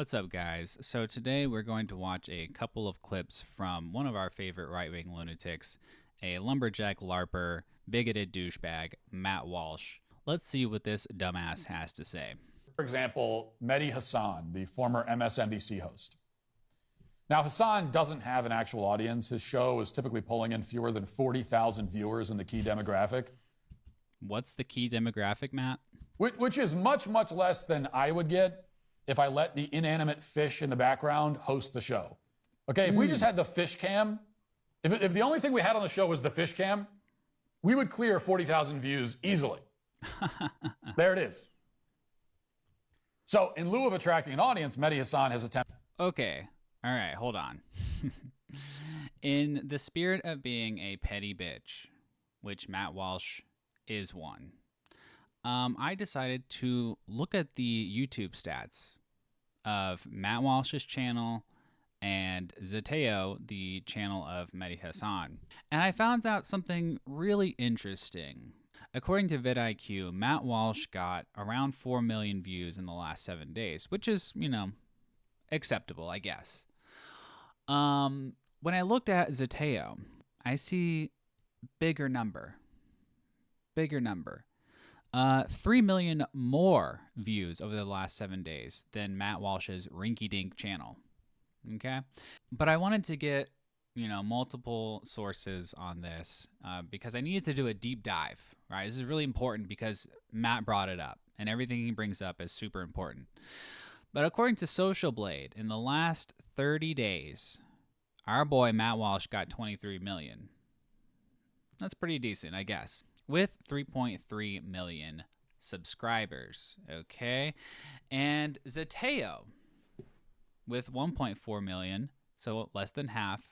What's up, guys? So today we're going to watch a couple of clips from one of our favorite right-wing lunatics, a lumberjack LARPer, bigoted douchebag, Matt Walsh. Let's see what this dumbass has to say. For example, Medhi Hassan, the former MSNBC host. Now, Hassan doesn't have an actual audience. His show is typically pulling in fewer than 40,000 viewers in the key demographic. What's the key demographic, Matt? Which is much, much less than I would get if I let the inanimate fish in the background host the show. Okay, if we just had the fish cam, if the only thing we had on the show was the fish cam, we would clear 40,000 views easily. There it is. So in lieu of attracting an audience, Medhi Hassan has attempted... Okay, all right, hold on. In the spirit of being a petty bitch, which Matt Walsh is one, I decided to look at the YouTube stats of Matt Walsh's channel and Zateo, the channel of Medhi Hassan. And I found out something really interesting. According to vidIQ, Matt Walsh got around 4 million views in the last 7 days, which is, acceptable, I guess. When I looked at Zateo, I see bigger number. 3 million more views over the last 7 days than Matt Walsh's rinky-dink channel. Okay? But I wanted to get, multiple sources on this because I needed to do a deep dive, right? This is really important because Matt brought it up, and everything he brings up is super important. But according to Social Blade, in the last 30 days, our boy Matt Walsh got 23 million. That's pretty decent, I guess, with 3.3 million subscribers, okay? And Zateo, with 1.4 million, so less than half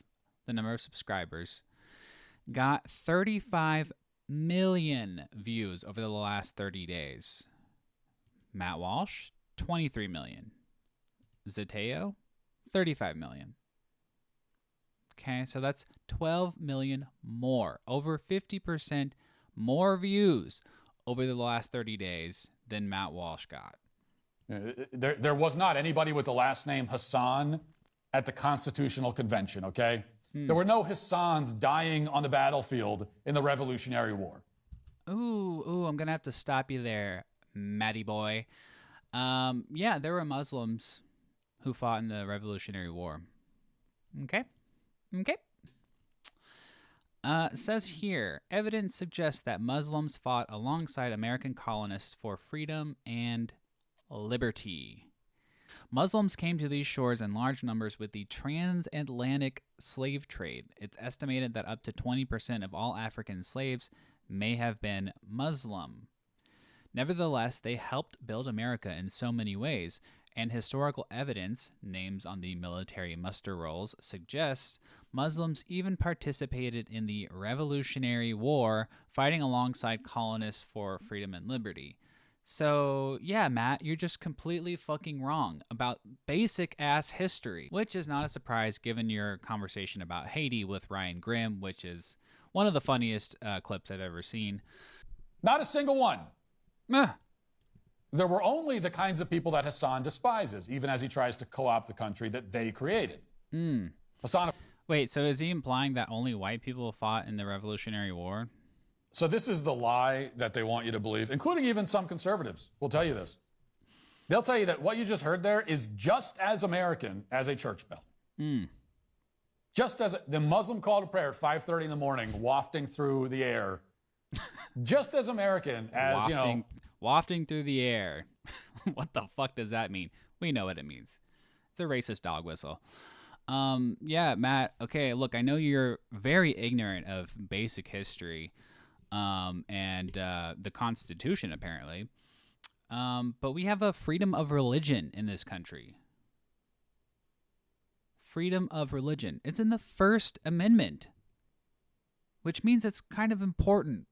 the number of subscribers, got 35 million views over the last 30 days. Matt Walsh, 23 million. Zateo, 35 million. Okay, so that's 12 million more, over 50% more views over the last 30 days than Matt Walsh got. There was not anybody with the last name Hassan at the Constitutional Convention, okay? There were no Hassans dying on the battlefield in the Revolutionary War. Ooh, I'm going to have to stop you there, Matty boy. Yeah, there were Muslims who fought in the Revolutionary War. Okay. Says here, evidence suggests that Muslims fought alongside American colonists for freedom and liberty. Muslims came to these shores in large numbers with the transatlantic slave trade. It's estimated that up to 20% of all African slaves may have been Muslim. Nevertheless, they helped build America in so many ways, and historical evidence, names on the military muster rolls, suggests Muslims even participated in the Revolutionary War, fighting alongside colonists for freedom and liberty. So, yeah, Matt, you're just completely fucking wrong about basic-ass history, which is not a surprise given your conversation about Haiti with Ryan Grimm, which is one of the funniest clips I've ever seen. Not a single one. There were only the kinds of people that Hassan despises, even as he tries to co-opt the country that they created. Hassan... Wait, so is he implying that only white people fought in the Revolutionary War? So this is the lie that they want you to believe, including even some conservatives will tell you this. They'll tell you that what you just heard there is just as American as a church bell. Just as the Muslim call to prayer at 5:30 in the morning, wafting through the air. Just as American as, Wafting through the air. What the fuck does that mean? We know what it means. It's a racist dog whistle. Yeah, Matt, okay, look, I know you're very ignorant of basic history and the Constitution, apparently. But we have a freedom of religion in this country. Freedom of religion. It's in the First Amendment, which means it's kind of important.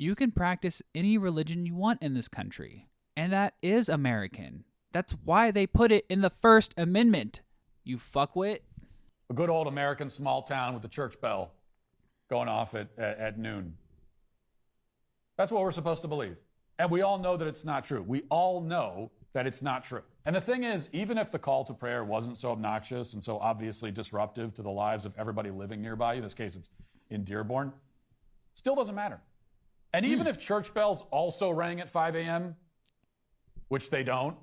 You can practice any religion you want in this country, and that is American. That's why they put it in the First Amendment, you fuckwit. A good old American small town with the church bell going off at noon. That's what we're supposed to believe. And we all know that it's not true. We all know that it's not true. And the thing is, even if the call to prayer wasn't so obnoxious and so obviously disruptive to the lives of everybody living nearby, in this case it's in Dearborn, still doesn't matter. And even if church bells also rang at 5 a.m., which they don't,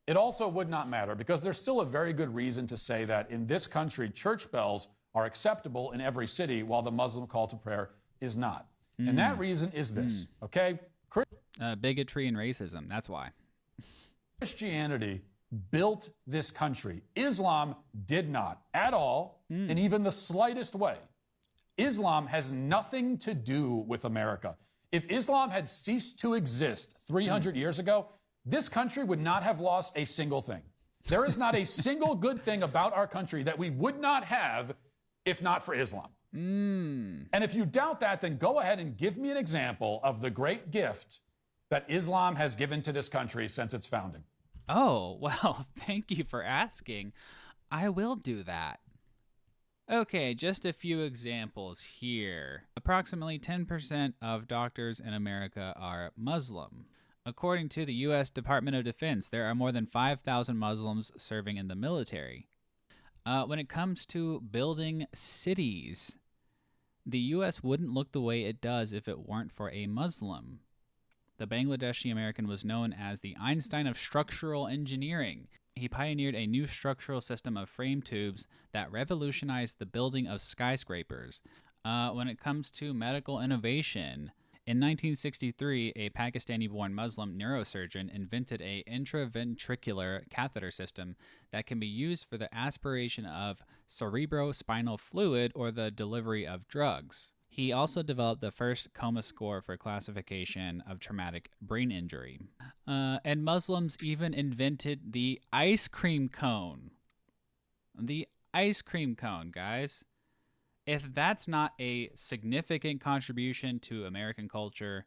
it also would not matter, because there's still a very good reason to say that in this country, church bells are acceptable in every city, while the Muslim call to prayer is not. And that reason is this, okay? Bigotry and racism, that's why. Christianity built this country. Islam did not at all, in even the slightest way. Islam has nothing to do with America. If Islam had ceased to exist 300 years ago, this country would not have lost a single thing. There is not a single good thing about our country that we would not have if not for Islam. And if you doubt that, then go ahead and give me an example of the great gift that Islam has given to this country since its founding. Oh, well, thank you for asking. I will do that. Okay, just a few examples here. Approximately 10% of doctors in America are Muslim. According to the U.S. Department of Defense, there are more than 5,000 Muslims serving in the military. When it comes to building cities, the U.S. wouldn't look the way it does if it weren't for a Muslim. The Bangladeshi American was known as the Einstein of structural engineering. He pioneered a new structural system of frame tubes that revolutionized the building of skyscrapers. When it comes to medical innovation, in 1963, a Pakistani-born Muslim neurosurgeon invented an intraventricular catheter system that can be used for the aspiration of cerebrospinal fluid or the delivery of drugs. He also developed the first coma score for classification of traumatic brain injury. And Muslims even invented the ice cream cone. The ice cream cone, guys. If that's not a significant contribution to American culture,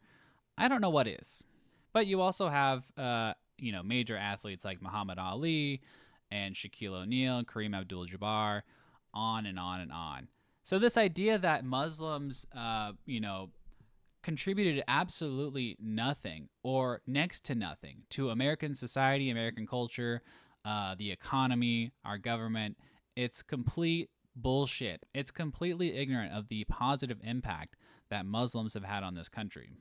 I don't know what is. But you also have, major athletes like Muhammad Ali and Shaquille O'Neal, Kareem Abdul-Jabbar, on and on and on. So this idea that Muslims, contributed absolutely nothing or next to nothing to American society, American culture, the economy, our government, it's complete bullshit. It's completely ignorant of the positive impact that Muslims have had on this country.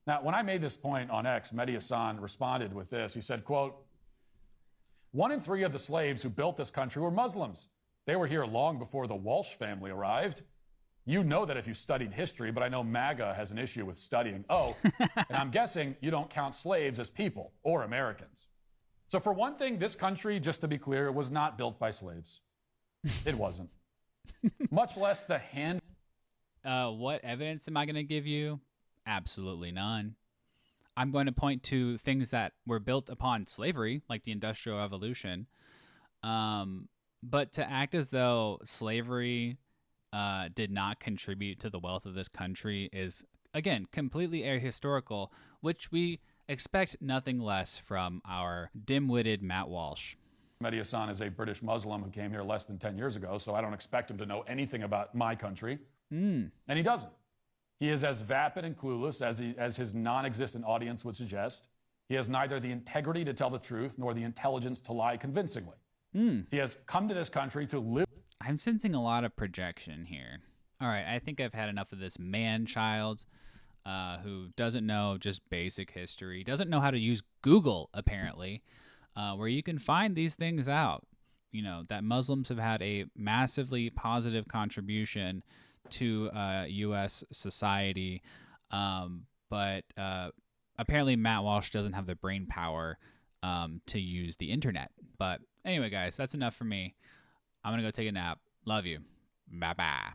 Now, when I made this point on X, Medhi Hassan responded with this. He said, quote, "1 in 3 of the slaves who built this country were Muslims. They were here long before the Walsh family arrived. You know that if you studied history, but I know MAGA has an issue with studying. Oh, and I'm guessing you don't count slaves as people or Americans. So for one thing, this country, just to be clear, was not built by slaves. It wasn't. Much less the hand." What evidence am I going to give you? Absolutely none. I'm going to point to things that were built upon slavery, like the Industrial Revolution. But to act as though slavery did not contribute to the wealth of this country is, again, completely ahistorical, which we expect nothing less from our dim-witted Matt Walsh. Medhi Hassan is a British Muslim who came here less than 10 years ago, so I don't expect him to know anything about my country. And he doesn't. He is as vapid and clueless as his non-existent audience would suggest. He has neither the integrity to tell the truth nor the intelligence to lie convincingly. He has come to this country to live. I'm sensing a lot of projection here. All right, I think I've had enough of this man-child who doesn't know just basic history, doesn't know how to use Google, apparently, where you can find these things out. You know, that Muslims have had a massively positive contribution to U.S. society, but apparently Matt Walsh doesn't have the brain power to use the internet. But anyway, guys, that's enough for me. I'm going to go take a nap. Love you. Bye-bye.